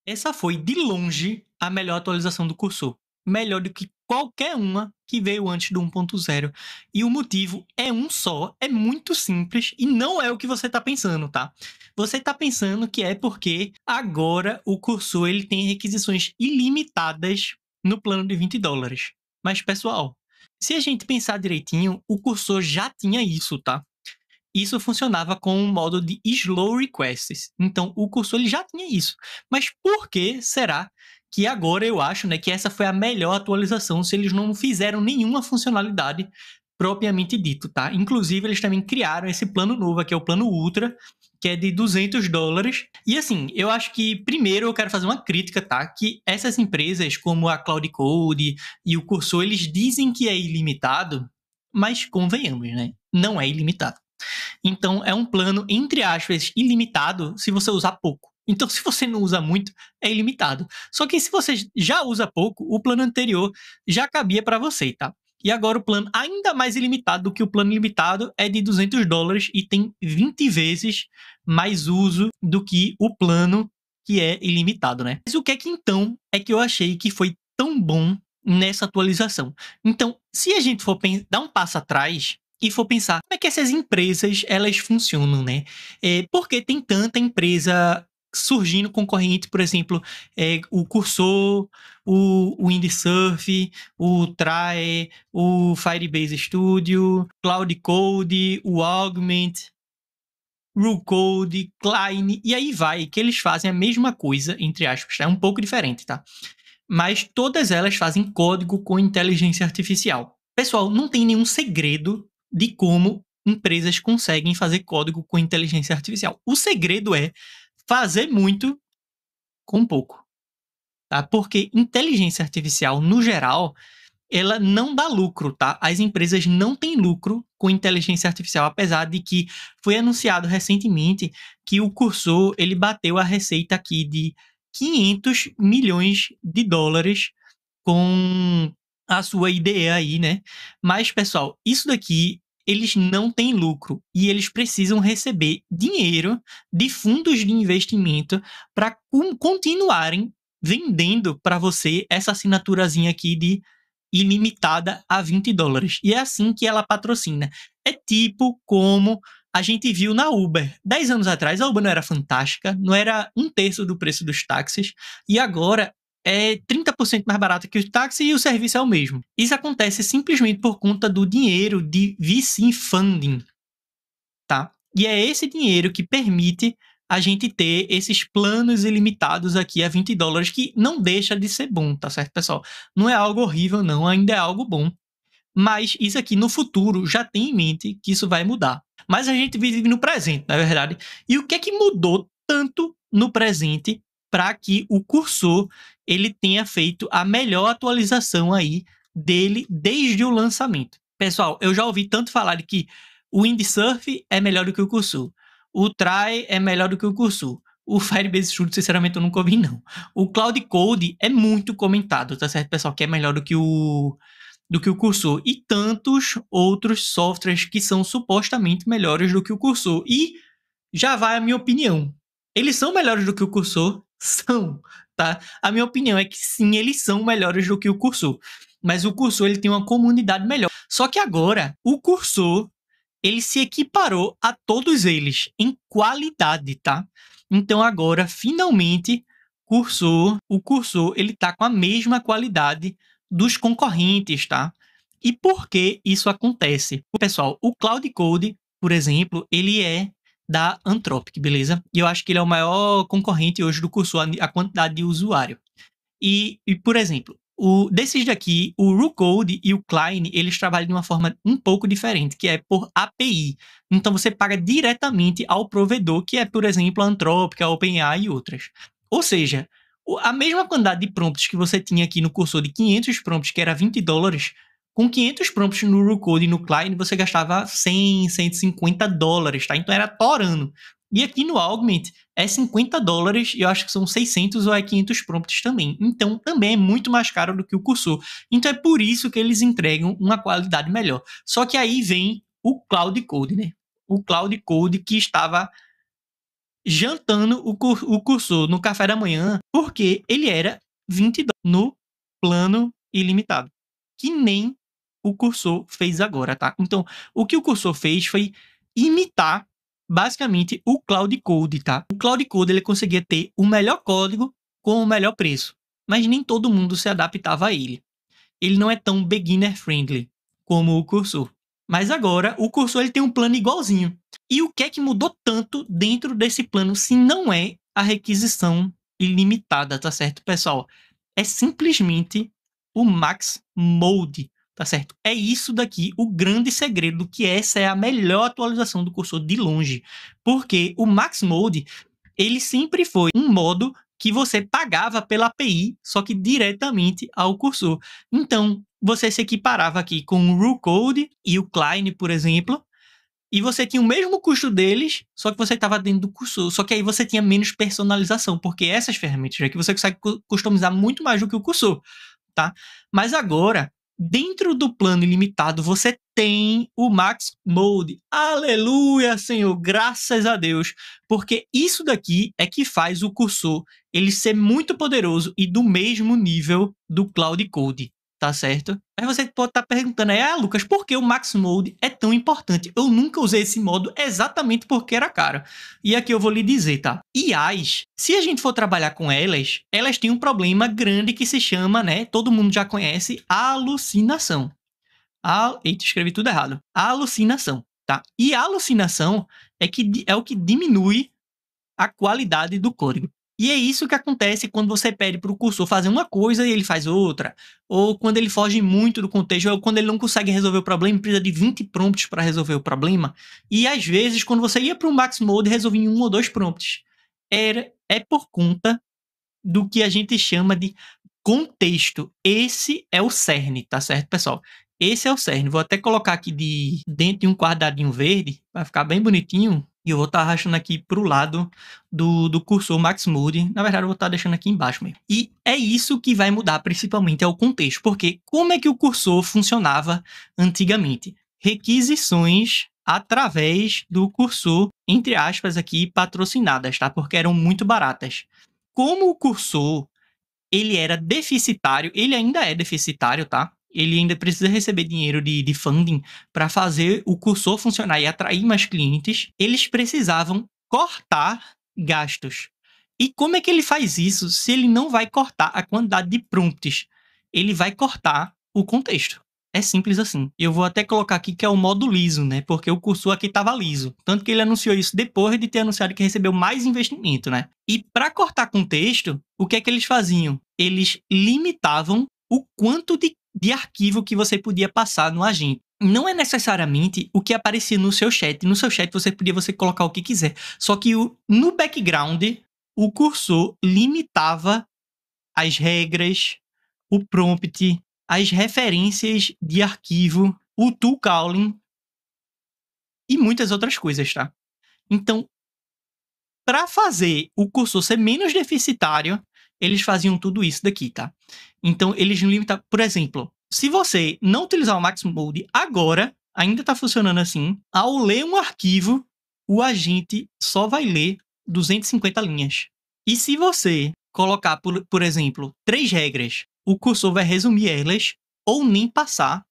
Essa foi, de longe, a melhor atualização do cursor. Melhor do que qualquer uma que veio antes do 1.0. E o motivo é um só, é muito simples e não é o que você está pensando, tá? Você está pensando que é porque agora o cursor ele tem requisições ilimitadas no plano de $20. Mas, pessoal, se a gente pensar direitinho, o cursor já tinha isso, tá? Isso funcionava com um modo de slow requests. Então, o cursor ele já tinha isso. Mas por que será que agora eu acho, né, que essa foi a melhor atualização se eles não fizeram nenhuma funcionalidade propriamente dito, tá? Inclusive, eles também criaram esse plano novo, que é o plano Ultra, que é de $200. E assim, eu acho que primeiro eu quero fazer uma crítica, tá? Que essas empresas como a Cloud Code e o Cursor, eles dizem que é ilimitado, mas convenhamos, né? Não é ilimitado. Então, é um plano, entre aspas, ilimitado se você usar pouco. Então, se você não usa muito, é ilimitado. Só que se você já usa pouco, o plano anterior já cabia para você, tá? E agora o plano ainda mais ilimitado do que o plano limitado é de $200 e tem 20 vezes mais uso do que o plano que é ilimitado, né? Mas o que é que então é que eu achei que foi tão bom nessa atualização? Então, se a gente for dar um passo atrás e for pensar como é que essas empresas elas funcionam, né? Por que tem tanta empresa surgindo concorrente, por exemplo, o Cursor, o Windsurf, o Trae, o Firebase Studio, Cloud Code, o Augment, RuCode, Klein, e aí vai, que eles fazem a mesma coisa, entre aspas, é um pouco diferente, tá? Mas todas elas fazem código com inteligência artificial. Pessoal, não tem nenhum segredo de como empresas conseguem fazer código com inteligência artificial. O segredo é fazer muito com pouco, tá? Porque inteligência artificial, no geral, ela não dá lucro, tá? As empresas não têm lucro com inteligência artificial, apesar de que foi anunciado recentemente que o Cursor, ele bateu a receita aqui de $500 milhões com a sua IDE aí, né? Mas, pessoal, isso daqui eles não têm lucro e eles precisam receber dinheiro de fundos de investimento para continuarem vendendo para você essa assinaturazinha aqui de ilimitada a $20. E é assim que ela patrocina. É tipo como a gente viu na Uber. 10 anos atrás, a Uber não era fantástica, não era um terço do preço dos táxis, e agora é 30% mais barata que os táxis e o serviço é o mesmo. Isso acontece simplesmente por conta do dinheiro de VC funding, tá? E é esse dinheiro que permite a gente ter esses planos ilimitados aqui a $20, que não deixa de ser bom, tá certo, pessoal? Não é algo horrível, não, ainda é algo bom. Mas isso aqui no futuro já tem em mente que isso vai mudar. Mas a gente vive no presente, na verdade. E o que é que mudou tanto no presente para que o Cursor ele tenha feito a melhor atualização aí dele desde o lançamento? Pessoal, eu já ouvi tanto falar de que o Windsurf é melhor do que o Cursor. O Try é melhor do que o Cursor. O Firebase Studio, sinceramente, eu nunca ouvi, não. O Cloud Code é muito comentado, tá certo, pessoal? Que é melhor do que o Cursor e tantos outros softwares que são supostamente melhores do que o Cursor. E já vai a minha opinião. Eles são melhores do que o Cursor? São, tá? A minha opinião é que sim, eles são melhores do que o Cursor. Mas o Cursor ele tem uma comunidade melhor. Só que agora, o Cursor ele se equiparou a todos eles em qualidade, tá? Então agora, finalmente, o Cursor ele tá com a mesma qualidade dos concorrentes, tá? E por que isso acontece? Pessoal, o Cloud Code, por exemplo, ele é da Anthropic, beleza? E eu acho que ele é o maior concorrente hoje do Cursor, a quantidade de usuário. Por exemplo, desses daqui, o RuCode e o Klein, eles trabalham de uma forma um pouco diferente, que é por API. Então, você paga diretamente ao provedor, que é, por exemplo, a Anthropic, a OpenAI e outras. Ou seja, a mesma quantidade de prompts que você tinha aqui no cursor de 500 prompts, que era $20, com 500 prompts no RuCode e no Klein, você gastava 100, $150, tá? Então, era torando. E aqui no Augment, é $50 e eu acho que são 600 ou é 500 prompts também. Então, também é muito mais caro do que o Cursor. Então, é por isso que eles entregam uma qualidade melhor. Só que aí vem o Cloud Code, né? O Cloud Code que estava jantando o cursor no café da manhã, porque ele era $20 no plano ilimitado, que nem o cursor fez agora, tá? Então, o que o cursor fez foi imitar, basicamente, o Cloud Code, tá? O Cloud Code, ele conseguia ter o melhor código com o melhor preço, mas nem todo mundo se adaptava a ele. Ele não é tão beginner friendly como o cursor. Mas agora, o cursor ele tem um plano igualzinho. E o que é que mudou tanto dentro desse plano se não é a requisição ilimitada, tá certo, pessoal? É simplesmente o Max Mode, tá certo? É isso daqui, o grande segredo, que essa é a melhor atualização do cursor de longe. Porque o Max Mode, ele sempre foi um modo que você pagava pela API, só que diretamente ao cursor. Então, você se equiparava aqui com o RuCode e o Klein, por exemplo, e você tinha o mesmo custo deles, só que você estava dentro do cursor. Só que aí você tinha menos personalização, porque essas ferramentas aqui você consegue customizar muito mais do que o cursor, tá? Mas agora, dentro do plano ilimitado, você tem o Max Mode. Aleluia, Senhor, graças a Deus, porque isso daqui é que faz o cursor ele ser muito poderoso e do mesmo nível do Cloud Code, tá certo? Aí você pode estar perguntando aí, Lucas, por que o Max Mode é tão importante? Eu nunca usei esse modo exatamente porque era caro. E aqui eu vou lhe dizer, tá? IAs, se a gente for trabalhar com elas têm um problema grande que se chama, né? Todo mundo já conhece, alucinação. Eita, escrevi tudo errado. Alucinação, tá? E a alucinação é o que diminui a qualidade do código. E é isso que acontece quando você pede para o cursor fazer uma coisa e ele faz outra. Ou quando ele foge muito do contexto, ou quando ele não consegue resolver o problema, precisa de 20 prompts para resolver o problema. E às vezes, quando você ia para o Max Mode, resolvia em 1 ou 2 prompts. É por conta do que a gente chama de contexto. Esse é o cerne, tá certo, pessoal? Esse é o cerne. Vou até colocar aqui dentro de um quadradinho verde, vai ficar bem bonitinho. E eu vou estar arrastando aqui para o lado do cursor Max Mode. Na verdade, eu vou estar deixando aqui embaixo mesmo. E é isso que vai mudar principalmente, é o contexto. Porque como é que o cursor funcionava antigamente? Requisições através do cursor, entre aspas aqui, patrocinadas, tá? Porque eram muito baratas. Como o cursor ele era deficitário, ele ainda é deficitário, tá? Ele ainda precisa receber dinheiro de funding para fazer o cursor funcionar e atrair mais clientes. Eles precisavam cortar gastos. E como é que ele faz isso se ele não vai cortar a quantidade de prompts? Ele vai cortar o contexto. É simples assim. Eu vou até colocar aqui que é o modo liso, né? Porque o cursor aqui estava liso. Tanto que ele anunciou isso depois de ter anunciado que recebeu mais investimento, né? E para cortar contexto, o que é que eles faziam? Eles limitavam o quanto de arquivo que você podia passar no agente. Não é necessariamente o que aparecia no seu chat. No seu chat você podia colocar o que quiser. Só que no background, o cursor limitava as regras, o prompt, as referências de arquivo, o tool calling e muitas outras coisas, tá? Então, para fazer o cursor ser menos deficitário, eles faziam tudo isso daqui, tá? Então, eles limitam, por exemplo, se você não utilizar o Max Mode agora, ainda está funcionando assim, ao ler um arquivo, o agente só vai ler 250 linhas. E se você colocar, por exemplo, 3 regras, o cursor vai resumir elas ou nem passar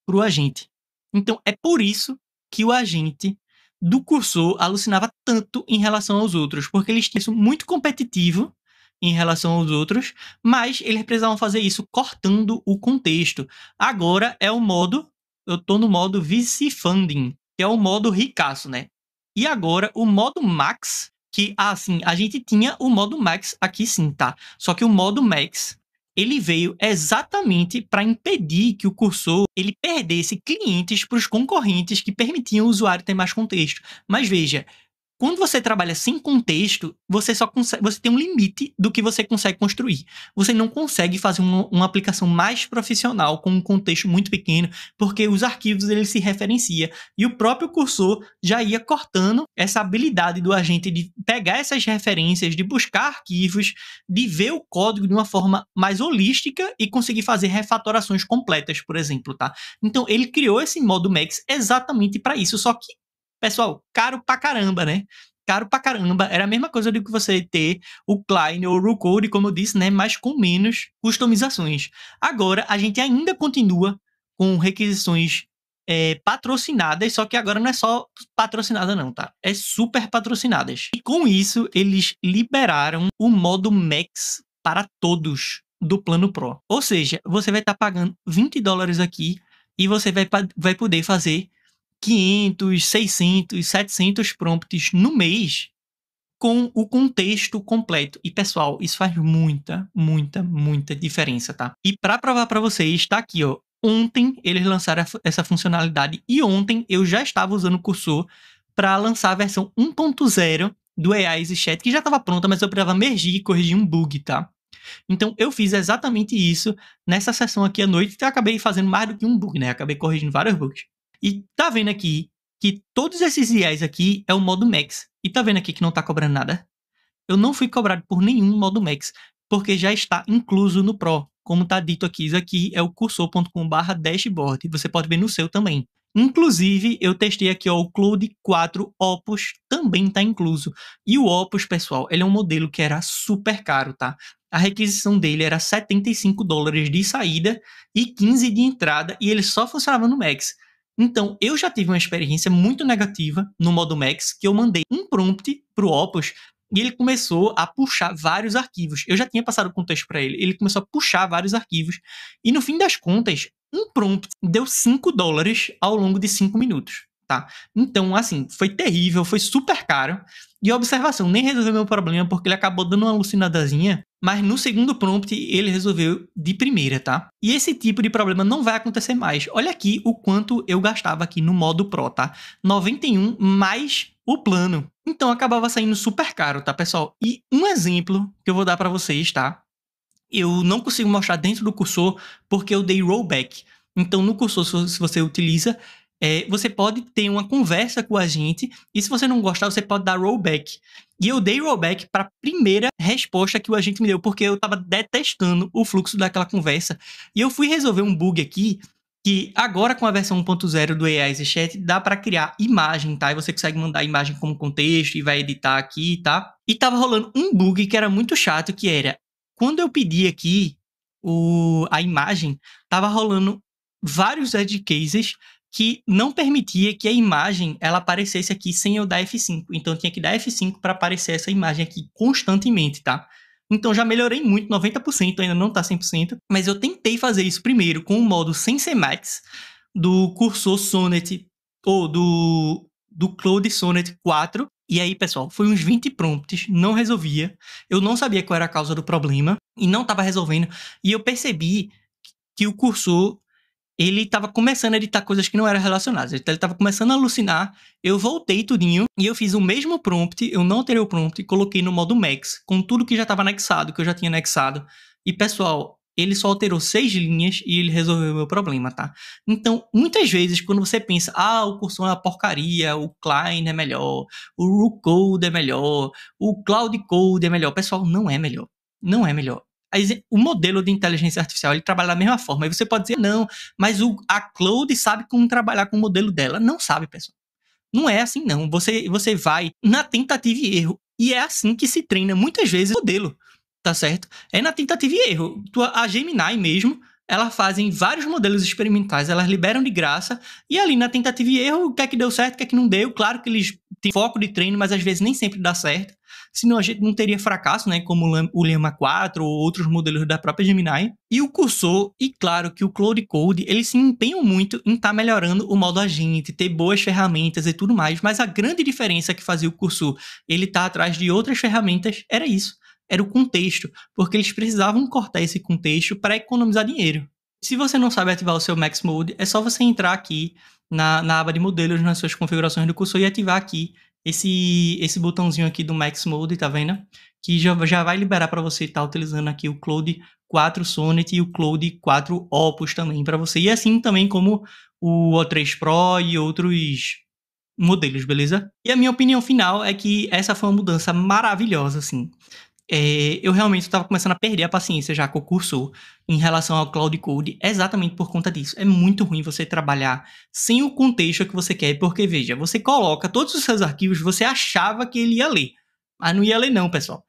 para o agente. Então, é por isso que o agente do cursor alucinava tanto em relação aos outros, porque eles tinham isso muito competitivo em relação aos outros, mas eles precisavam fazer isso cortando o contexto. Agora é o modo, eu estou no modo VC Funding, que é o modo ricaço, né? E agora o modo Max, que assim, a gente tinha o modo Max aqui sim, tá? Só que o modo Max ele veio exatamente para impedir que o cursor ele perdesse clientes para os concorrentes que permitiam o usuário ter mais contexto. Mas veja, quando você trabalha sem contexto, você só consegue, você tem um limite do que você consegue construir. Você não consegue fazer uma aplicação mais profissional com um contexto muito pequeno, porque os arquivos ele se referencia e o próprio cursor já ia cortando essa habilidade do agente de pegar essas referências, de buscar arquivos, de ver o código de uma forma mais holística e conseguir fazer refatorações completas, por exemplo, tá? Então ele criou esse modo Max exatamente para isso, só que pessoal, caro pra caramba, né? caro pra caramba. Era a mesma coisa do que você ter o Klein ou o RuCode, como eu disse, né? Mas com menos customizações. Agora, a gente ainda continua com requisições patrocinadas, só que agora não é só patrocinada não, tá? É super patrocinadas. E com isso, eles liberaram o modo Max para todos do plano Pro. Ou seja, você vai estar pagando $20 aqui e você vai poder fazer 500, 600, 700 prompts no mês com o contexto completo. E, pessoal, isso faz muita, muita, muita diferença, tá? E para provar para vocês, tá aqui, ó. Ontem eles lançaram essa funcionalidade e ontem eu já estava usando o cursor para lançar a versão 1.0 do AI Easy Chat, que já estava pronta, mas eu precisava mergir e corrigir um bug, tá? Então eu fiz exatamente isso nessa sessão aqui à noite e acabei fazendo mais do que um bug, né? Acabei corrigindo vários bugs. E tá vendo aqui que todos esses IAs aqui é o modo Max. E tá vendo aqui que não tá cobrando nada? Eu não fui cobrado por nenhum modo Max, porque já está incluso no Pro. Como tá dito aqui, isso aqui é o cursor.com/dashboard. Você pode ver no seu também. Inclusive, eu testei aqui, ó, o Claude 4 Opus também tá incluso. E o Opus, pessoal, ele é um modelo que era super caro, tá? A requisição dele era $75 de saída e 15 de entrada, e ele só funcionava no Max. Então, eu já tive uma experiência muito negativa no modo Max, que eu mandei um prompt pro Opus e ele começou a puxar vários arquivos. Eu já tinha passado o contexto para ele. Ele começou a puxar vários arquivos. E no fim das contas, um prompt deu $5 ao longo de 5 minutos, tá? Então, assim, foi terrível, foi super caro. E observação, nem resolveu meu problema porque ele acabou dando uma alucinadazinha, mas no segundo prompt ele resolveu de primeira, tá? E esse tipo de problema não vai acontecer mais. Olha aqui o quanto eu gastava aqui no modo Pro, tá? 91 mais o plano. Então acabava saindo super caro, tá, pessoal? E um exemplo que eu vou dar para vocês, tá? Eu não consigo mostrar dentro do cursor porque eu dei rollback. Então no cursor, se você utiliza, você pode ter uma conversa com a gente e se você não gostar, você pode dar rollback. E eu dei rollback para a primeira resposta que o agente me deu, porque eu estava detestando o fluxo daquela conversa. E eu fui resolver um bug aqui, que agora com a versão 1.0 do AI Easy Chat dá para criar imagem, tá? E você consegue mandar a imagem como contexto e vai editar aqui, tá? E tava rolando um bug que era muito chato, que era, quando eu pedi aqui a imagem, tava rolando vários edge cases que não permitia que a imagem ela aparecesse aqui sem eu dar F5. Então eu tinha que dar F5 para aparecer essa imagem aqui constantemente, tá? Então já melhorei muito, 90%, ainda não tá 100%, mas eu tentei fazer isso primeiro com o modo Sense Max do cursor Sonnet ou do Claude Sonnet 4. E aí, pessoal, foi uns 20 prompts, não resolvia. Eu não sabia qual era a causa do problema e não estava resolvendo. E eu percebi que o cursor ele estava começando a editar coisas que não eram relacionadas. Então, ele estava começando a alucinar. Eu voltei tudinho e eu fiz o mesmo prompt. Eu não alterei o prompt e coloquei no modo Max, com tudo que já estava anexado, que eu já tinha anexado. E, pessoal, ele só alterou 6 linhas e ele resolveu o meu problema, tá? Então, muitas vezes, quando você pensa, o cursor é uma porcaria, o Klein é melhor, o RuCode é melhor, o Claude Code é melhor. Pessoal, não é melhor. Não é melhor. O modelo de inteligência artificial ele trabalha da mesma forma. Aí você pode dizer, não, mas a Claude sabe como trabalhar com o modelo dela. Não sabe, pessoal. Não é assim, não. Você vai na tentativa e erro. E é assim que se treina muitas vezes o modelo, tá certo? É na tentativa e erro. A Gemini mesmo, elas fazem vários modelos experimentais, elas liberam de graça, e ali na tentativa e erro, o que é que deu certo, o que é que não deu. Claro que eles têm foco de treino, mas às vezes nem sempre dá certo. Senão a gente não teria fracasso, né, como o Llama 4 ou outros modelos da própria Gemini. E o cursor, e claro que o Claude Code, eles se empenham muito em estar melhorando o modo agente, ter boas ferramentas e tudo mais, mas a grande diferença que fazia o cursor ele estar atrás de outras ferramentas era isso, era o contexto, porque eles precisavam cortar esse contexto para economizar dinheiro. Se você não sabe ativar o seu Max Mode, é só você entrar aqui na aba de modelos, nas suas configurações do cursor e ativar aqui esse botãozinho aqui do Max Mode, tá vendo? Que já vai liberar para você estar utilizando aqui o Claude 4 Sonnet e o Claude 4 Opus também para você. E assim também como o O3 Pro e outros modelos, beleza? E a minha opinião final é que essa foi uma mudança maravilhosa, assim. eu realmente estava começando a perder a paciência já com o cursor em relação ao Cloud Code, exatamente por conta disso. É muito ruim você trabalhar sem o contexto que você quer, porque veja, você coloca todos os seus arquivos, você achava que ele ia ler, mas não ia ler não, pessoal.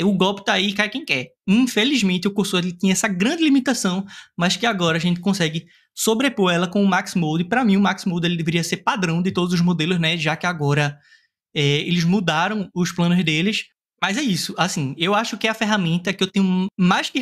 O golpe tá aí, cai quem quer. Infelizmente, o cursor ele tinha essa grande limitação, mas que agora a gente consegue sobrepor ela com o Max Mode. Para mim, o Max Mode ele deveria ser padrão de todos os modelos, né? Já que agora eles mudaram os planos deles. Mas é isso, assim, eu acho que a ferramenta que eu tenho mais que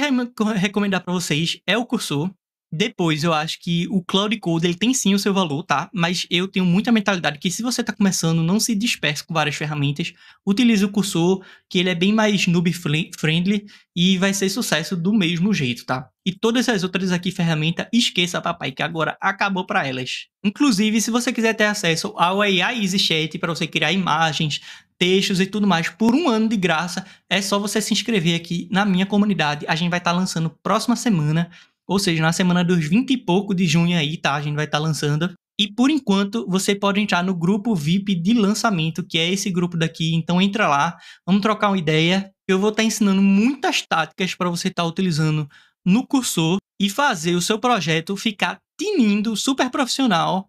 recomendar para vocês é o cursor. Depois, eu acho que o Cloud Code, ele tem sim o seu valor, tá? Mas eu tenho muita mentalidade que se você tá começando, não se disperse com várias ferramentas. Utilize o cursor, que ele é bem mais noob-friendly e vai ser sucesso do mesmo jeito, tá? E todas as outras aqui ferramentas, esqueça, papai, que agora acabou para elas. Inclusive, se você quiser ter acesso ao AI EasyChat para você criar imagens, textos e tudo mais por 1 ano de graça, é só você se inscrever aqui na minha comunidade. A gente vai estar lançando próxima semana, ou seja, na semana dos 20 e pouco de junho aí, tá? A gente vai estar lançando. E por enquanto, você pode entrar no grupo VIP de lançamento, que é esse grupo daqui. Então entra lá, vamos trocar uma ideia. Eu vou estar ensinando muitas táticas para você estar utilizando no cursor e fazer o seu projeto ficar tinindo, super profissional,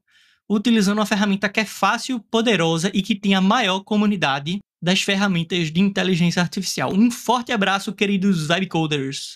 utilizando uma ferramenta que é fácil, poderosa e que tem a maior comunidade das ferramentas de inteligência artificial. Um forte abraço, queridos Vibecoders!